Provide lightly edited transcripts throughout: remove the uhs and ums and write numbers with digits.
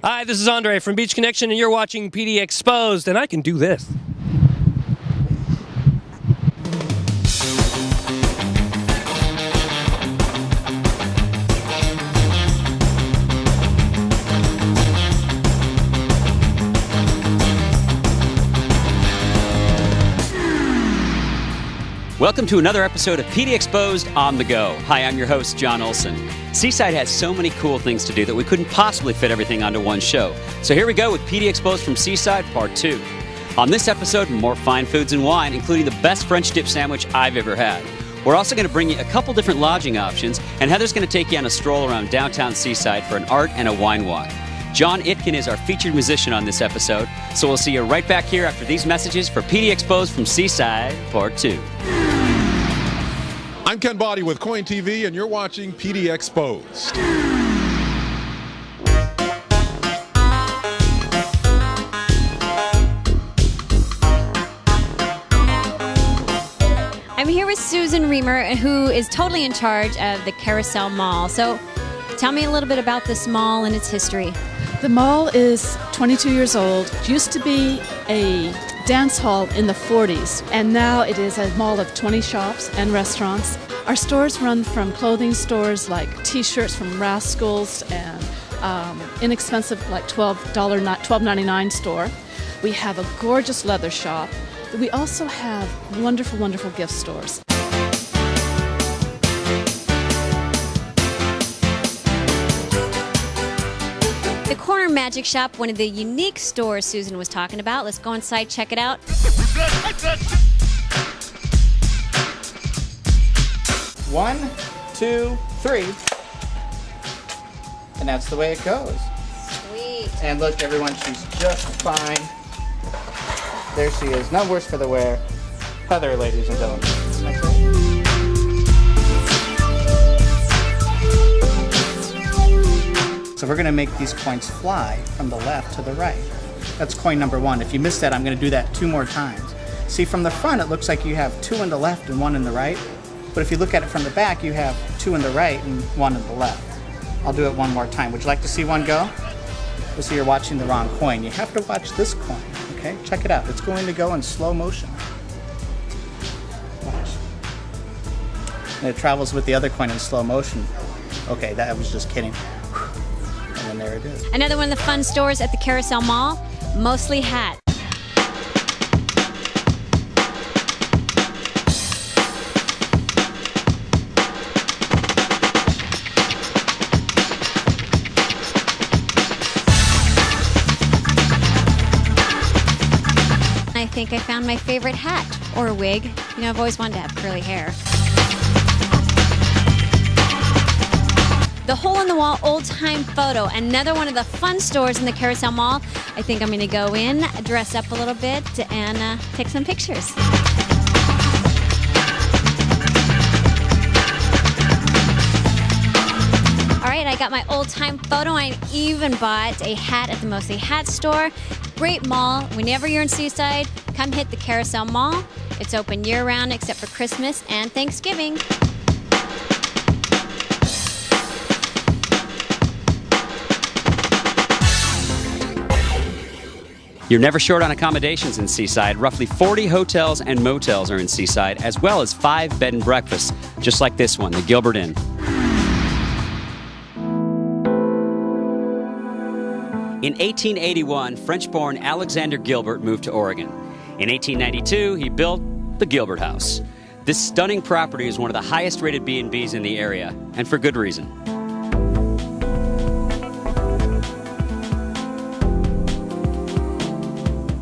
Hi, this is Andre from Beach Connection, and you're watching PD Exposed, and I can do this. Welcome to another episode of PD Exposed on the Go. Hi, I'm your host, John Olson. Seaside has so many cool things to do that we couldn't possibly fit everything onto one show. So here we go with PD Exposed from Seaside Part 2. On this episode, more fine foods and wine, including the best French dip sandwich I've ever had. We're also going to bring you a couple different lodging options, and Heather's going to take you on a stroll around downtown Seaside for an art and a wine walk. John Itkin is our featured musician on this episode, so we'll see you right back here after these messages for PD Exposed from Seaside Part 2. I'm Ken Boddy with Coin TV, and you're watching PD Exposed. I'm here with Susan Reamer, who is totally in charge of the Carousel Mall. So tell me a little bit about this mall and its history. The mall is 22 years old. It used to be a dance hall in the 40s, and now it is a mall of 20 shops and restaurants. Our stores run from clothing stores like t-shirts from Rascals and inexpensive like $12.99 store. We have a gorgeous leather shop. We also have wonderful, wonderful gift stores. The Corner Magic Shop, one of the unique stores Susan was talking about. Let's go inside, check it out. 1, 2, 3. And that's the way it goes. Sweet. And look, everyone, she's just fine. There she is. No worse for the wear. Heather, ladies and gentlemen. So we're going to make these coins fly from the left to the right. That's coin number 1. If you missed that, I'm going to do that 2 more times. See, from the front, it looks like you have 2 in the left and 1 in the right. But if you look at it from the back, you have 2 in the right and 1 in the left. I'll do it 1 more time. Would you like to see one go? So you're watching the wrong coin. You have to watch this coin, okay? Check it out. It's going to go in slow motion. Watch. And it travels with the other coin in slow motion. Okay, that was just kidding. And then there it is. Another one of the fun stores at the Carousel Mall, mostly hats. I think I found my favorite hat or wig. You know, I've always wanted to have curly hair. The Hole in the Wall old-time photo, another one of the fun stores in the Carousel Mall. I think I'm going to go in, dress up a little bit, and take some pictures. All right, I got my old-time photo. I even bought a hat at the Mostly Hat store. Great mall. Whenever you're in Seaside, come hit the Carousel Mall. It's open year-round except for Christmas and Thanksgiving. You're never short on accommodations in Seaside. Roughly 40 hotels and motels are in Seaside, as well as 5 bed and breakfasts, just like this one, the Gilbert Inn. In 1881, French-born Alexander Gilbert moved to Oregon. In 1892, he built the Gilbert House. This stunning property is one of the highest-rated B&Bs in the area, and for good reason.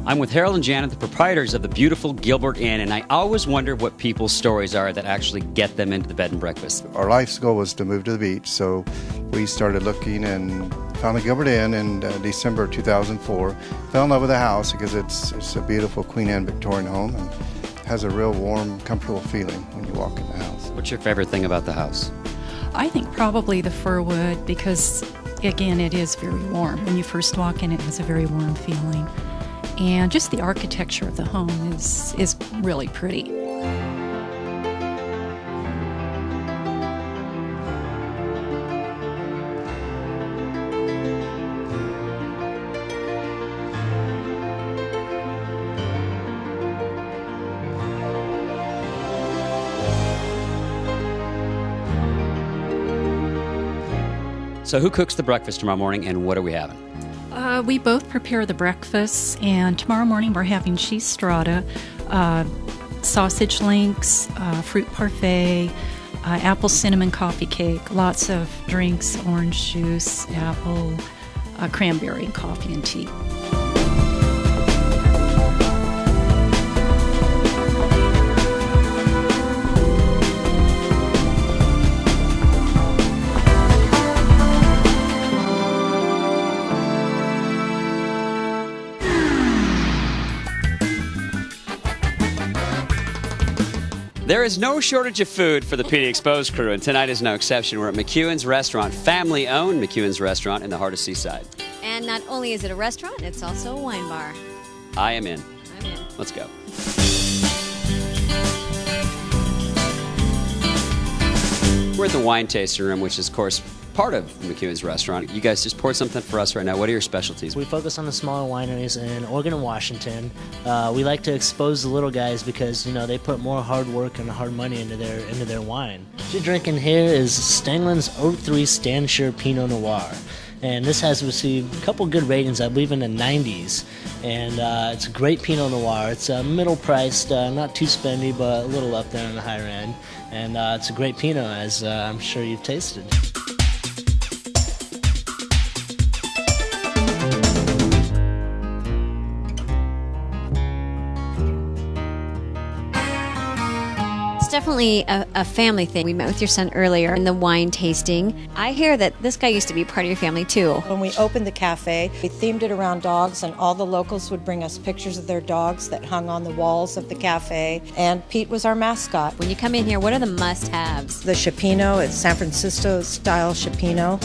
I'm with Harold and Janet, the proprietors of the beautiful Gilbert Inn, and I always wonder what people's stories are that actually get them into the bed and breakfast. Our life's goal was to move to the beach, so we started looking and found the Gilbert Inn in December 2004. Fell in love with the house because it's a beautiful Queen Anne Victorian home and has a real warm, comfortable feeling when you walk in the house. What's your favorite thing about the house? I think probably the fir wood because, again, it is very warm. When you first walk in, it has a very warm feeling. And just the architecture of the home is really pretty. So who cooks the breakfast tomorrow morning, and what are we having? We both prepare the breakfast, and tomorrow morning we're having cheese strata, sausage links, fruit parfait, apple cinnamon coffee cake, lots of drinks, orange juice, apple, cranberry, coffee, and tea. There is no shortage of food for the PD Exposed crew, and tonight is no exception. We're at McKenzies Restaurant, family-owned McKenzies Restaurant in the heart of Seaside. And not only is it a restaurant, it's also a wine bar. I am in. I'm in. Let's go. We're at the wine tasting room, which is, of course, part of McKenzies Restaurant. You guys just poured something for us right now. What are your specialties? We focus on the smaller wineries in Oregon and Washington. We like to expose the little guys because, you know, they put more hard work and hard money into their wine. What you're drinking here is Stanglin's 03 Stanshire Pinot Noir. And this has received a couple good ratings, I believe in the 90s. And it's a great Pinot Noir. It's middle-priced, not too spendy, but a little up there on the higher end. And it's a great Pinot, as I'm sure you've tasted. It's definitely a family thing. We met with your son earlier in the wine tasting. I hear that this guy used to be part of your family too. When we opened the cafe, we themed it around dogs, and all the locals would bring us pictures of their dogs that hung on the walls of the cafe, and Pete was our mascot. When you come in here, what are the must-haves? The Chipino, it's San Francisco style Chipino.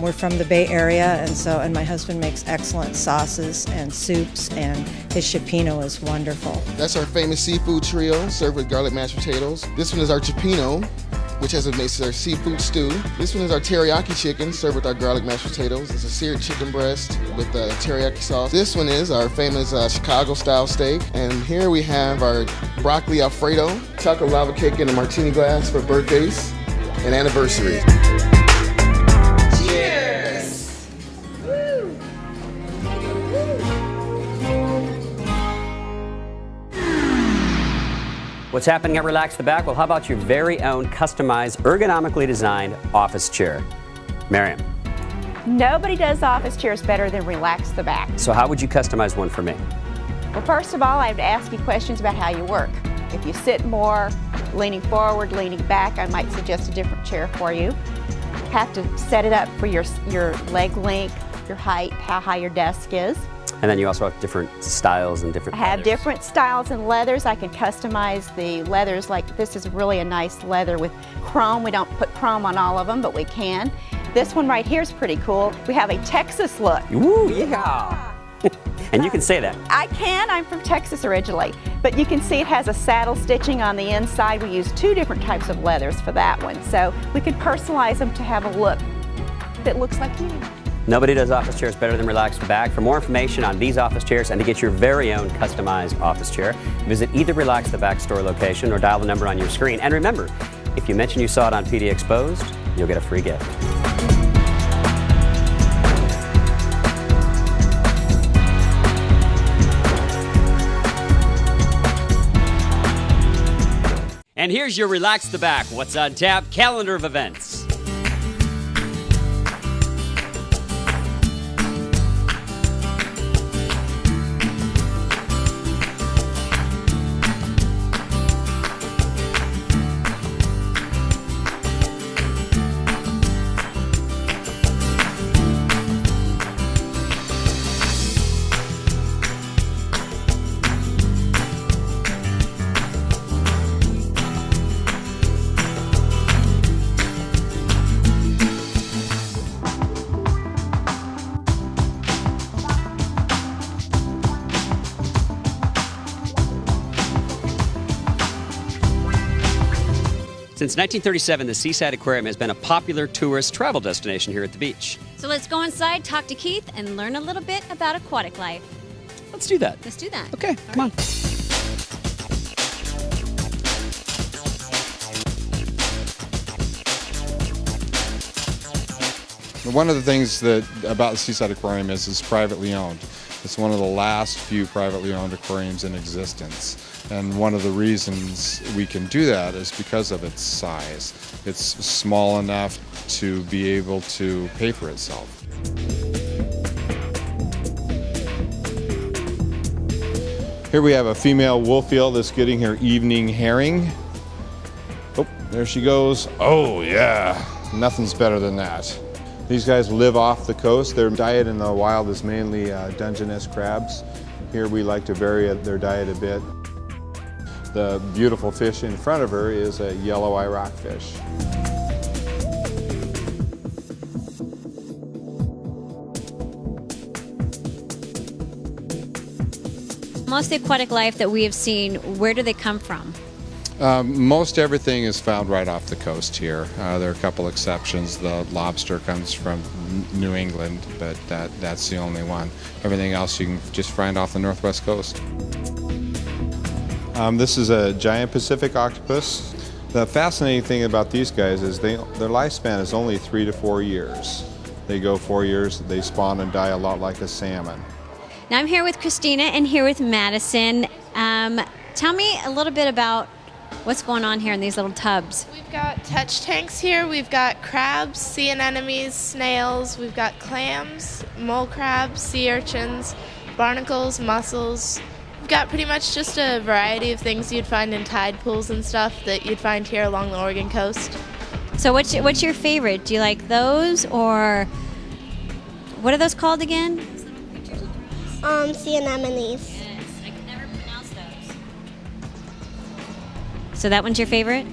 We're from the Bay Area, and my husband makes excellent sauces and soups, and his Chipino is wonderful. That's our famous seafood trio, served with garlic mashed potatoes. This one is our Chipino, which makes our seafood stew. This one is our teriyaki chicken, served with our garlic mashed potatoes. It's a seared chicken breast with teriyaki sauce. This one is our famous Chicago-style steak. And here we have our broccoli Alfredo, chocolate lava cake in a martini glass for birthdays and anniversaries. What's happening at Relax the Back? Well, how about your very own customized, ergonomically designed office chair? Miriam. Nobody does office chairs better than Relax the Back. So how would you customize one for me? Well, first of all, I would ask you questions about how you work. If you sit more, leaning forward, leaning back, I might suggest a different chair for you. Have to set it up for your leg length, your height, how high your desk is. And then you also have different styles and different I have leathers. different styles and leathers. I can customize the leathers. Like this is really a nice leather with chrome. We don't put chrome on all of them, but we can. This one right here is pretty cool. We have a Texas look. Ooh, yeah. And you can say that. I can. I'm from Texas originally. But you can see it has a saddle stitching on the inside. We use two different types of leathers for that one. So we could personalize them to have a look that looks like you. Nobody does office chairs better than Relax the Back. For more information on these office chairs and to get your very own customized office chair, visit either Relax the Back store location or dial the number on your screen. And remember, if you mention you saw it on PD Exposed, you'll get a free gift. And here's your Relax the Back, what's on tap, calendar of events. Since 1937, the Seaside Aquarium has been a popular tourist travel destination here at the beach. So let's go inside, talk to Keith, and learn a little bit about aquatic life. Let's do that. Let's do that. Okay, come on. One of the things about the Seaside Aquarium is it's privately owned. It's one of the last few privately owned aquariums in existence. And one of the reasons we can do that is because of its size. It's small enough to be able to pay for itself. Here we have a female wolf eel that's getting her evening herring. Oh, there she goes. Oh yeah, nothing's better than that. These guys live off the coast. Their diet in the wild is mainly Dungeness crabs. Here we like to vary their diet a bit. The beautiful fish in front of her is a yellow eye rockfish. Most of the aquatic life that we have seen, where do they come from? Most everything is found right off the coast here. There are a couple exceptions. The lobster comes from New England, but that's the only one. Everything else you can just find off the northwest coast. This is a giant Pacific octopus. The fascinating thing about these guys is their lifespan is only 3 to 4 years. They go 4 years, they spawn and die a lot like a salmon. Now I'm here with Christina and here with Madison. Tell me a little bit about what's going on here in these little tubs. We've got touch tanks here. We've got crabs, sea anemones, snails. We've got clams, mole crabs, sea urchins, barnacles, mussels. We've got pretty much just a variety of things you'd find in tide pools and stuff that you'd find here along the Oregon coast. So what's your favorite? Do you like those, or what are those called again? Sea anemones. Yes, I can never pronounce those. So that one's your favorite?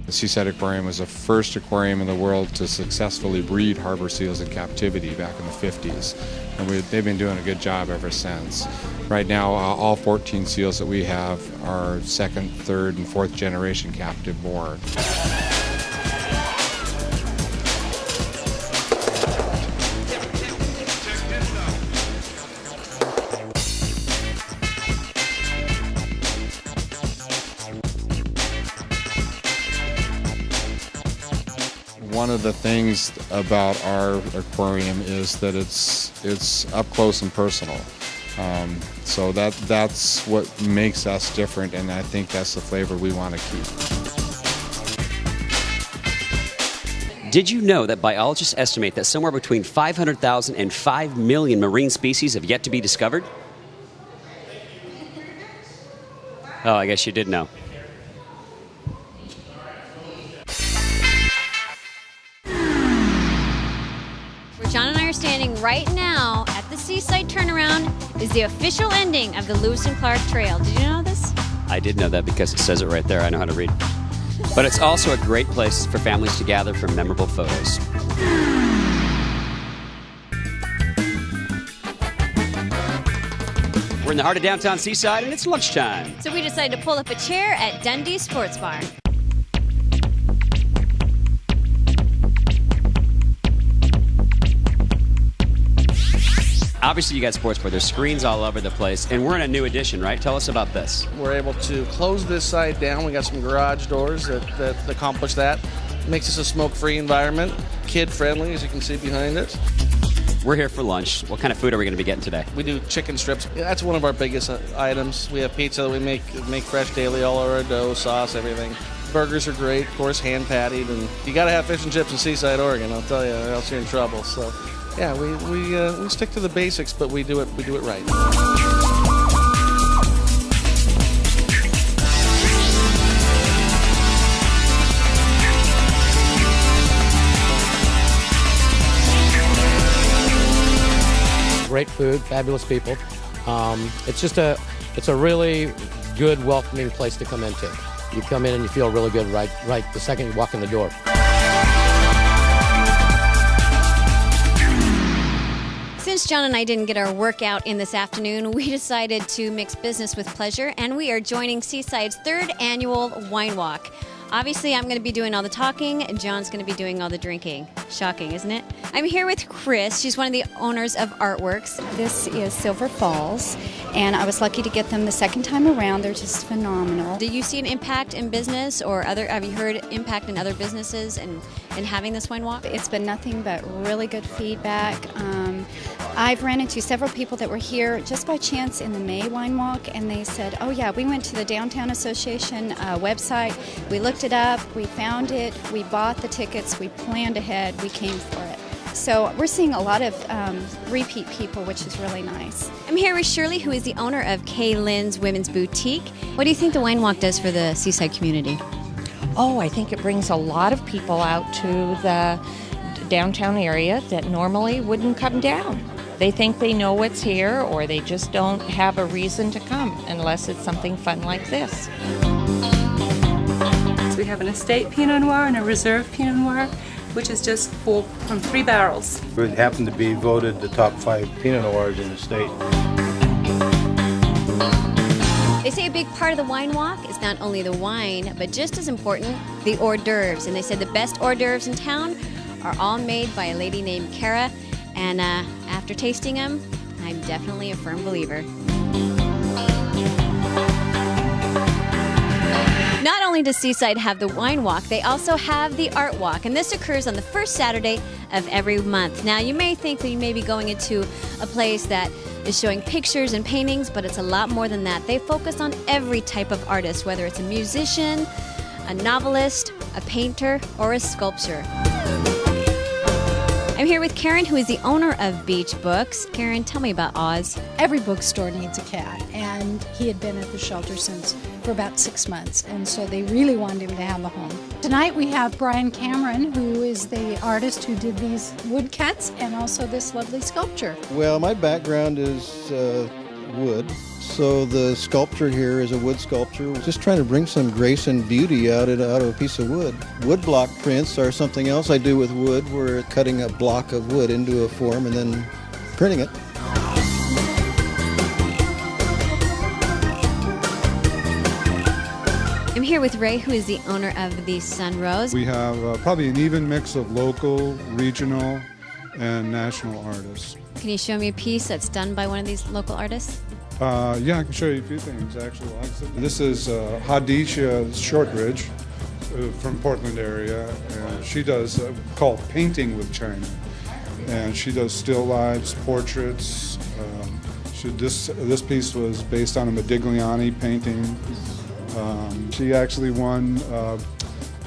The Seaside Aquarium was the first aquarium in the world to successfully breed harbor seals in captivity back in the 50s. And they've been doing a good job ever since. Right now, all 14 seals that we have are second, third, and fourth generation captive born. One of the things about our aquarium is that it's up close and personal. So that's what makes us different, and I think that's the flavor we want to keep. Did you know that biologists estimate that somewhere between 500,000 and 5 million marine species have yet to be discovered? Oh, I guess you did know. John and I are standing right now at the Seaside Turnaround. Is the official ending of the Lewis and Clark Trail. Did you know this? I did know that because it says it right there. I know how to read. But it's also a great place for families to gather for memorable photos. We're in the heart of downtown Seaside, and it's lunchtime. So we decided to pull up a chair at Dundee Sports Bar. Obviously, you got sports bar. There's screens all over the place, and we're in a new addition, right? Tell us about this. We're able to close this side down. We got some garage doors that accomplish that. Makes us a smoke-free environment, kid-friendly, as you can see behind it. We're here for lunch. What kind of food are we going to be getting today? We do chicken strips. That's one of our biggest items. We have pizza that we make fresh daily, all over our dough, sauce, everything. Burgers are great, of course, hand-patted, and you got to have fish and chips in Seaside, Oregon, I'll tell you, or else you're in trouble. So, yeah, we stick to the basics, but we do it right. Great food, fabulous people. It's a really good, welcoming place to come into. You come in and you feel really good right the second you walk in the door. Since John and I didn't get our workout in this afternoon, we decided to mix business with pleasure, and we are joining Seaside's 3rd annual Wine Walk. Obviously, I'm going to be doing all the talking, and John's going to be doing all the drinking. Shocking, isn't it? I'm here with Chris. She's one of the owners of Artworks. This is Silver Falls, and I was lucky to get them the second time around. They're just phenomenal. Do you see an impact in business, or have you heard impact in other businesses in having this wine walk? It's been nothing but really good feedback. I've ran into several people that were here just by chance in the May wine walk, and they said, oh yeah, we went to the Downtown Association website, we looked it up, we found it, we bought the tickets, we planned ahead, we came for it. So we're seeing a lot of repeat people, which is really nice. I'm here with Shirley, who is the owner of Kay Lynn's Women's Boutique. What do you think the wine walk does for the Seaside community? Oh, I think it brings a lot of people out to the downtown area that normally wouldn't come down. They think they know what's here, or they just don't have a reason to come unless it's something fun like this. So we have an estate Pinot Noir and a reserve Pinot Noir, which is just full from 3 barrels. It happened to be voted the top 5 Pinot Noirs in the state. They say a big part of the wine walk is not only the wine, but just as important, the hors d'oeuvres. And they said the best hors d'oeuvres in town are all made by a lady named Cara. And after tasting them, I'm definitely a firm believer. Not only does Seaside have the wine walk, they also have the art walk, and this occurs on the first Saturday of every month. Now, you may think that you may be going into a place that is showing pictures and paintings, but it's a lot more than that. They focus on every type of artist, whether it's a musician, a novelist, a painter, or a sculptor. I'm here with Karen, who is the owner of Beach Books. Karen, tell me about Oz. Every bookstore needs a cat, and he had been at the shelter for about 6 months, and so they really wanted him to have a home. Tonight we have Brian Cameron, who is the artist who did these woodcuts and also this lovely sculpture. Well, my background is wood, so the sculpture here is a wood sculpture. Just trying to bring some grace and beauty out of a piece of wood. Wood block prints are something else I do with wood. We're cutting a block of wood into a form and then printing it. I'm here with Ray, who is the owner of the Sunrose. We have probably an even mix of local, regional, and national artists. Can you show me a piece that's done by one of these local artists? Yeah, I can show you a few things, actually. This is Hadisha Shortridge from Portland area, and she does called Painting with China. And she does still lifes, portraits. This piece was based on a Modigliani painting. She actually won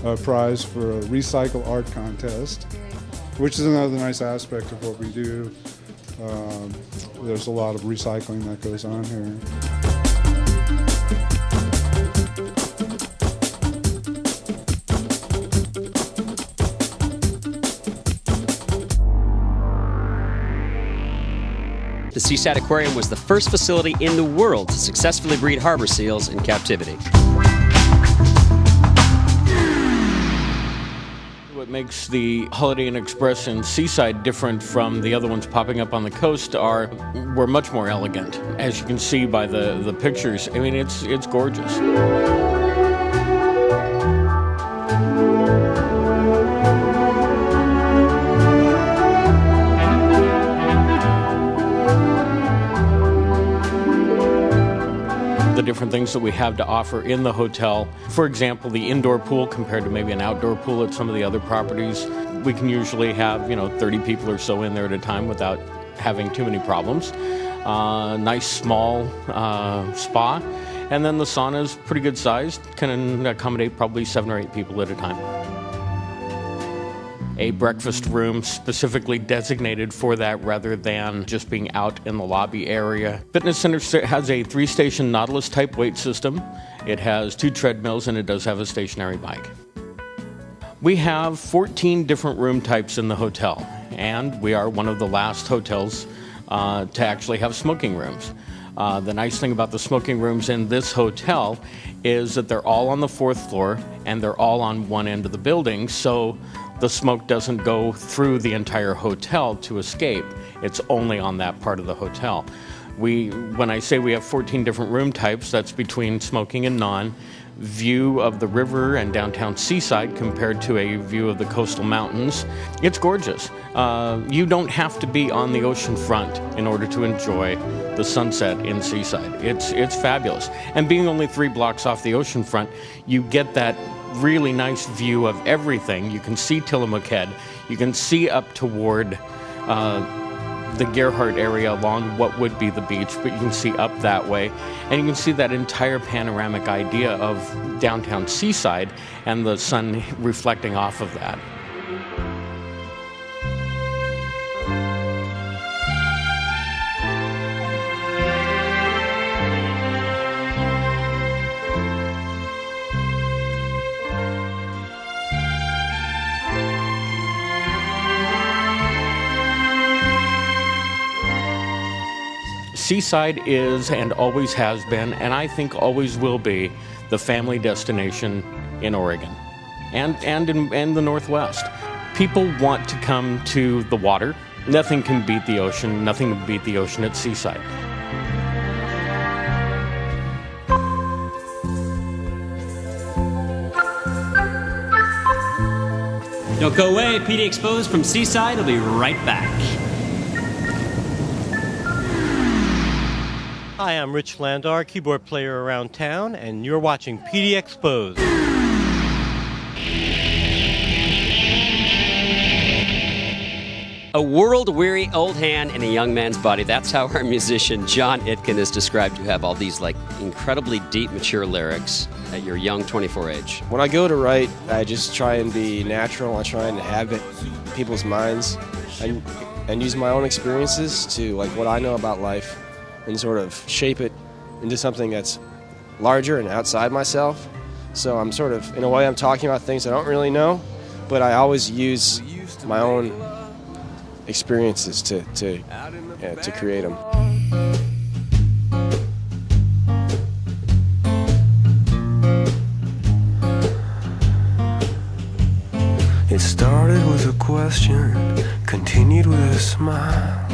a prize for a recycle art contest, which is another nice aspect of what we do. There's a lot of recycling that goes on here. The Seaside Aquarium was the first facility in the world to successfully breed harbor seals in captivity. What makes the Holiday Inn Express in Seaside different from the other ones popping up on the coast are we're much more elegant. As you can see by the pictures, I mean, it's gorgeous. The different things that we have to offer in the hotel. For example, the indoor pool compared to maybe an outdoor pool at some of the other properties. We can usually have, 30 people or so in there at a time without having too many problems. Nice small spa. And then the sauna is pretty good sized, can accommodate probably 7 or 8 people at a time. A breakfast room specifically designated for that rather than just being out in the lobby area. Fitness Center has a 3-station Nautilus type weight system. It has 2 treadmills and it does have a stationary bike. We have 14 different room types in the hotel, and we are one of the last hotels to actually have smoking rooms. The nice thing about the smoking rooms in this hotel is that they're all on the 4th floor and they're all on one end of the building, so the smoke doesn't go through the entire hotel to escape. It's only on that part of the hotel. When I say we have 14 different room types, that's between smoking and non. view of the river and downtown Seaside compared to a view of the coastal mountains. It's gorgeous. You don't have to be on the ocean front in order to enjoy the sunset in Seaside. It's fabulous. And being only 3 blocks off the ocean front, you get that really nice view of everything. You can see Tillamook Head. You can see up toward the Gerhardt area along what would be the beach, but you can see up that way, and you can see that entire panoramic idea of downtown Seaside and the sun reflecting off of that. Seaside is and always has been, and I think always will be, the family destination in Oregon and in the Northwest. People want to come to the water. Nothing can beat the ocean. Nothing can beat the ocean at Seaside. Don't go away. PD Exposed from Seaside will be right back. Hi, I'm Rich Landar, keyboard player around town, and you're watching PD Exposed. A world-weary old hand in a young man's body. That's how our musician John Itkin is described to have all these incredibly deep, mature lyrics at your young 24 age. When I go to write, I just try and be natural. I try and inhabit people's minds and use my own experiences to what I know about life and sort of shape it into something that's larger and outside myself. So I'm sort of, in a way, I'm talking about things I don't really know, but I always use my own experiences to create them. It started with a question, continued with a smile,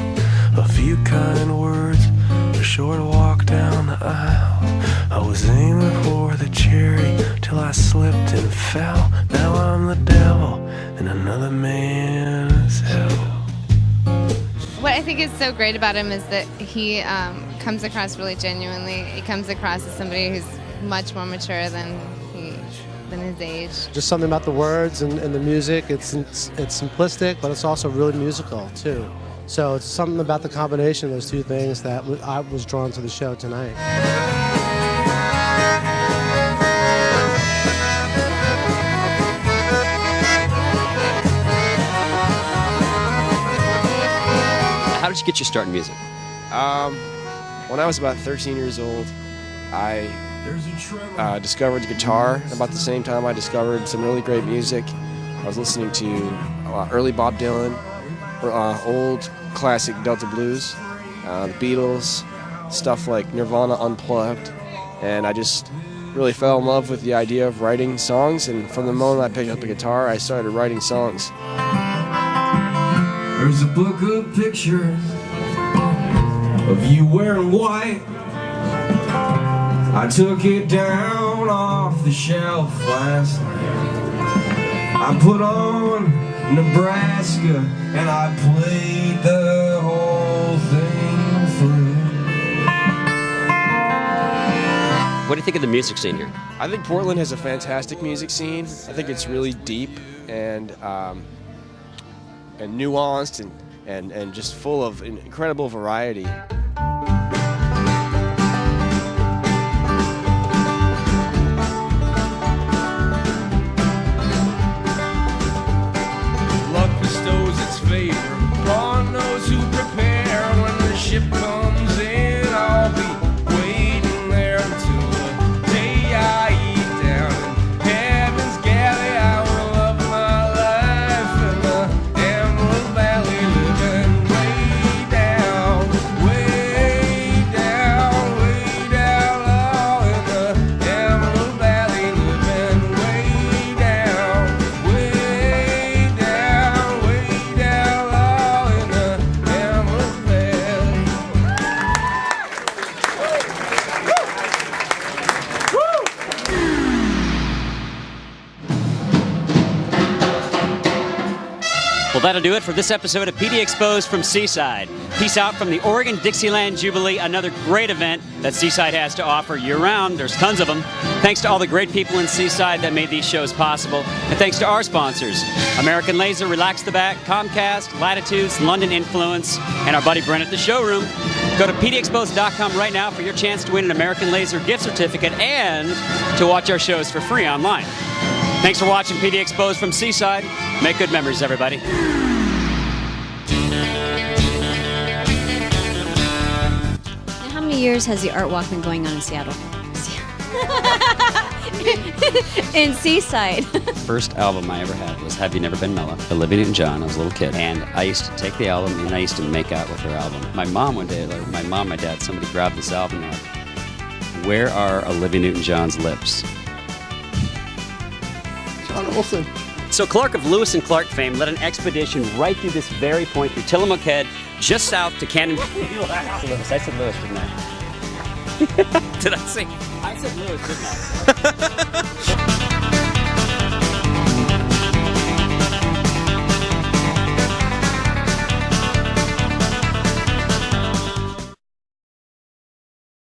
a few kind words, a short walk down the aisle. I was aiming for the cherry till I slipped and fell. Now I'm the devil in another man's hell. What I think is so great about him is that he comes across really genuinely. He comes across as somebody who's much more mature than his age. Just something about the words and the music. It's simplistic, but it's also really musical too. So it's something about the combination of those two things that I was drawn to the show tonight. How did you get your start in music? When I was about 13 years old, I discovered guitar. About the same time I discovered some really great music. I was listening to early Bob Dylan, old classic Delta blues, the Beatles, stuff like Nirvana Unplugged, and I just really fell in love with the idea of writing songs, and from the moment I picked up a guitar, I started writing songs. There's a book of pictures of you wearing white. I took it down off the shelf last night. I put on Nebraska and I played the whole thing through. What do you think of the music scene here? I think Portland has a fantastic music scene. I think it's really deep and nuanced and just full of incredible variety. Luck bestows its favor on those who prepare. When the ship comes in, I'll be waiting there until the day I eat down in heaven's galley. I will love my life in the Emerald Valley, living way down, way Well, that'll do it for this episode of PD Exposed from Seaside. Peace out from the Oregon Dixieland Jubilee, another great event that Seaside has to offer year-round. There's tons of them. Thanks to all the great people in Seaside that made these shows possible. And thanks to our sponsors, American Laser, Relax the Back, Comcast, Latitudes, London Influence, and our buddy Brent at the showroom. Go to pdexposed.com right now for your chance to win an American Laser gift certificate and to watch our shows for free online. Thanks for watching PD Exposed from Seaside. Make good memories, everybody. Now, how many years has the art walk been going on in Seattle? In Seaside. First album I ever had was Have You Never Been Mellow? Olivia Newton-John. I was a little kid. And I used to take the album and I used to make out with her album. My mom one day, like my dad, somebody grabbed this album and like, where are Olivia Newton-John's lips? John Olson. So Clark of Lewis and Clark fame led an expedition right through this very point through Tillamook Head, just south to Cannon. Lewis. I said Lewis, didn't I? Did I say? I said Lewis, didn't I?